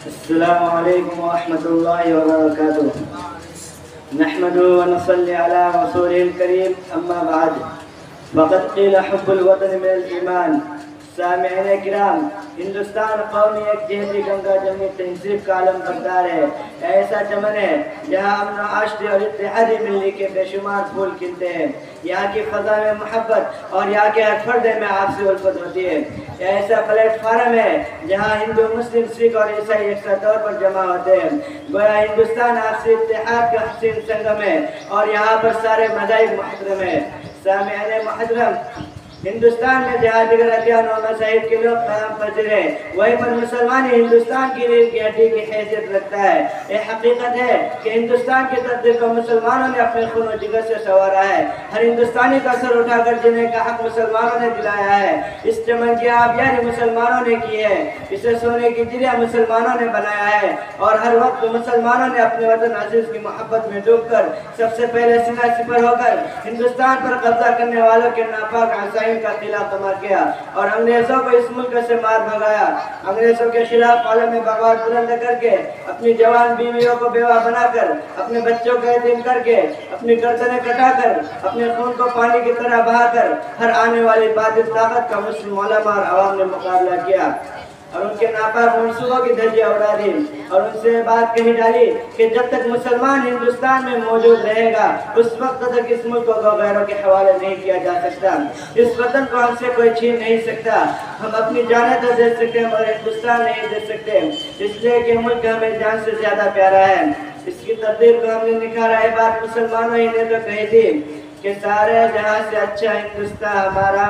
السلام عليكم ورحمة الله وبركاته. نحمده ونصلي على رسوله الكريم. أما بعد، فقد قيل حب الوطن من الإيمان. سامعین کرام، ہندوستان قومی یکجہتی گنگا جمنی تہذیب کا علم بردار ہے. ایسا چمن ہے جہاں امن و آشتی اور اتحادی ملی کے بے شمار پھول کھلتے ہیں. یہاں کی فضا میں محبت اور یہاں کے ہر پردے میں آپسی الفت ہوتی ہے. ایسا پلیٹ فارم ہے جہاں ہندو، مسلم، سکھ اور عیسائی یکساں طور پر جمع ہوتے ہیں. گویا ہندوستان آپسی اتحاد کا حسین سنگم ہے اور یہاں پر سارے مذاہب محترم ہیں. سامعین محترم، ہندوستان میں جہاں دیگر ادیان و مذاہب کے لوگ قیام پذیر ہیں، وہیں پر مسلمان ہندوستان کی ریڑھ کی ہڈی کی حیثیت رکھتا ہے. یہ حقیقت ہے کہ ہندوستان کی تقدیر کو مسلمانوں نے اپنے خون و جگر سے سنوارا ہے. ہر ہندوستانی کا سر اٹھا کر جینے کا حق مسلمانوں نے دلایا ہے. اس چمن کی آبیاری مسلمانوں نے کی ہے. اسے سونے کی چڑیا مسلمانوں نے بنایا ہے اور ہر وقت مسلمانوں نے اپنے وطن عزیز کی محبت میں ڈوب کر سب سے پہلے سینہ سپر ہو کر ہندوستان پر قبضہ کرنے والوں کے ناپاک عزائم کا خلاف دمار کیا اور انگریزوں کو اس ملک سے مار بھگایا. انگریزوں کے خلاف عالم بغاوت بلند کر کے، اپنی جوان بیویوں کو بیوہ بنا کر، اپنے بچوں کو یتیم کر کے، اپنی گردنیں کٹا کر، اپنے خون کو پانی کی طرح بہا کر ہر آنے والی باطل طاقت کا مسلم علماء اور عوام نے مقابلہ کیا اور ان کے ناپاک منصوبوں کی دھجیاں اڑا دی اور ان سے بات کہی ڈالی کہ جب تک مسلمان ہندوستان میں موجود رہے گا اس وقت تک اس ملک کو غیروں کے حوالے نہیں کیا جا سکتا. اس وطن کو ہم سے کوئی چھین نہیں سکتا. ہم اپنی جانیں تو دے سکتے ہیں مگر ہندوستان نہیں دے سکتے، اس لیے کہ ملک ہمیں جان سے زیادہ پیارا ہے. اس کی تقدیر کو ہم نے نکھارا. یہ بات مسلمانوں ہی نے تو کہی تھی کہ سارے جہاں سے اچھا ہندوستان ہمارا،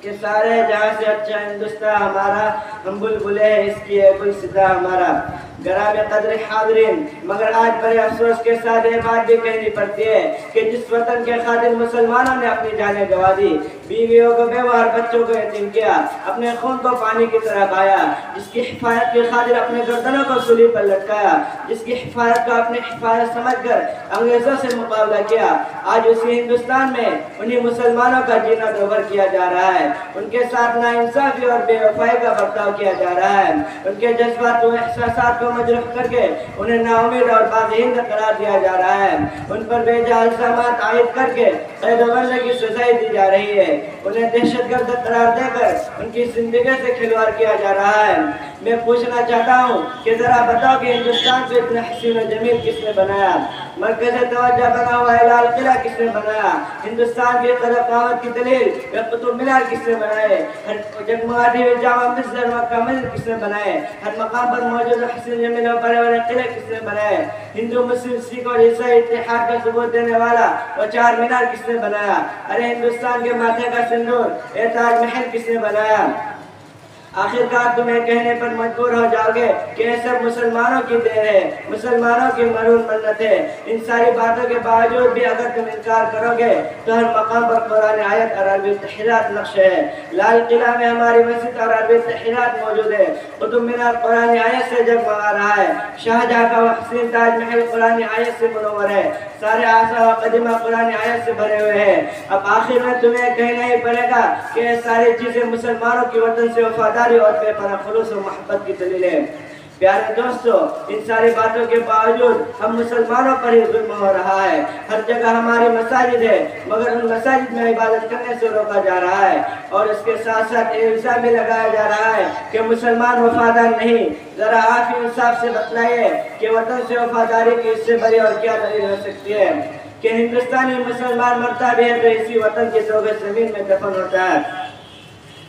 کہ سارے جہاں سے اچھا ہندوستان ہمارا، ہم بلبلے ہیں اس کی ہے گلستاں ہمارا. گرامی قدر حاضرین، مگر آج بڑے افسوس کے ساتھ یہ بات بھی کہنی پڑتی ہے کہ جس وطن کے خاطر مسلمانوں نے اپنی جانیں گنوا دی، بیویوں کو بیوہ اور بچوں کو یتیم کیا، اپنے خون کو پانی کی طرح بہایا، جس کی حفاظت کی خاطر اپنے گردنوں کو سولی پر لٹکایا، جس کی حفاظت کو اپنی حفاظت سمجھ کر انگریزوں سے مقابلہ کیا، آج اسی ہندوستان میں انہی مسلمانوں کا جینا دوبھر کیا جا رہا ہے. ان کے ساتھ ناانصافی اور بے وفائی کا برتاؤ کیا جا رہا ہے. ان کے جذبات و احساسات کو مجروح کر کے انہیں ناامید اور باغیند قرار دیا جا رہا ہے. ان پر بے جا الزامات عائد کر کے قید و بندی کی سزائیں دی جا رہی ہے. انہیں دہشت گرد قرار دے کر ان کی زندگی سے کھلواڑ کیا جا رہا ہے. میں پوچھنا چاہتا ہوں کہ ذرا بتاؤ کہ ہندوستان کو اتنا حسین و جمیل کس نے بنایا؟ مرکز توجہ بنا ہوا لال قلعہ کس نے بنایا؟ ہندوستان کی قدر قامت کی دلیل قطب مینار کس نے بنائے؟ جگمگاتی ہوئی جامع مسجد مکہ مسجد کس نے بنائے؟ ہر مقام پر موجود حسین جمیل اور بڑے بڑے قلعے کس نے بنائے؟ ہندو، مسلم، سکھ اور عیسائی اتحاد کا ثبوت دینے والا وہ چار مینار کس نے بنایا؟ ارے ہندوستان کے ماتھے کا سندور یہ تاج محل کس نے بنایا؟ آخرکار تم یہ کہنے پر مجبور ہو جاؤ گے کہ یہ سب مسلمانوں کی دیر ہے، مسلمانوں کی مرہون منت ہے. ان ساری باتوں کے باوجود بھی اگر تم انکار کرو گے تو ہر مقام پر قرآن آیت اور عربی تحریرات نقش ہے. لال قلعہ میں ہماری مسجد اور عربی تحریرات موجود ہے. قطب مینار قرآن آیت سے جگمگا رہا ہے. شاہجہاں کا وہ حسین تاج محل قرآن آیت سے منور ہے. سارے آثار و قدیمہ قرآن آیت سے بھرے ہوئے ہیں. اب آخر میں تمہیں کہنا ہی پڑے گا کہ یہ ساری چیزیں مسلمانوں کی وطن سے وفاداری اور بے پناہ خلوص و محبت کی دلیل ہے. پیارے دوستو، ان ساری باتوں کے باوجود ہم مسلمانوں پر ہی ظلم ہو رہا ہے. ہر جگہ ہماری مساجد ہے مگر ان مساجد میں عبادت کرنے سے روکا جا رہا ہے اور اس کے ساتھ ساتھ یہ الزام بھی لگایا جا رہا ہے کہ مسلمان وفادار نہیں. ذرا آپ ہی انصاف سے بتلائیے کہ وطن سے وفاداری کی اس سے بڑی اور کیا دلیل ہو سکتی ہے کہ ہندوستانی مسلمان مرتا بھی ہے تو اسی وطن کے دوغے زمین میں دفن ہوتا ہے.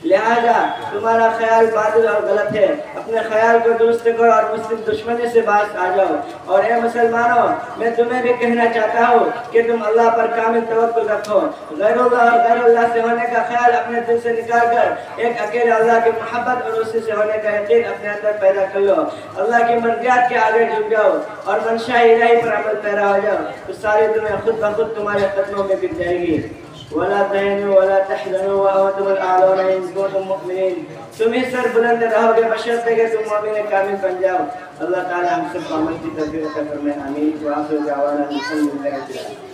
لہذا تمہارا خیال باطل اور غلط ہے. اپنے خیال کو درست کرو اور مسلم دشمنی سے باز آ جاؤ. اور اے مسلمانوں، میں تمہیں بھی کہنا چاہتا ہوں کہ تم اللہ پر کامل توکل رکھو. غیر اللہ اور غیر اللہ سے ہونے کا خیال اپنے دل سے نکال کر ایک اکیلے اللہ کی محبت اور اسی سے ہونے کا یقین اپنے اندر پیدا کر لو. اللہ کی مرضیات کے آگے جھک جاؤ اور منشاء الہی پر عمل پیرا ہو جاؤ تو ساری دنیا خود بخود تمہارے قدموں میں گر جائے گی. ولا تهنوا ولا تحزنوا وانتم الاعلون ان كنتم مؤمنين. تم ہی سر بلند رہو گے بشرطے کہ تم مومن کامل بن جاؤ. اللہ تعالی ہم سب کو عمل کی توفیق عطا فرمائے. آمین. وآخر دعوانا الحمد للہ رب العالمین.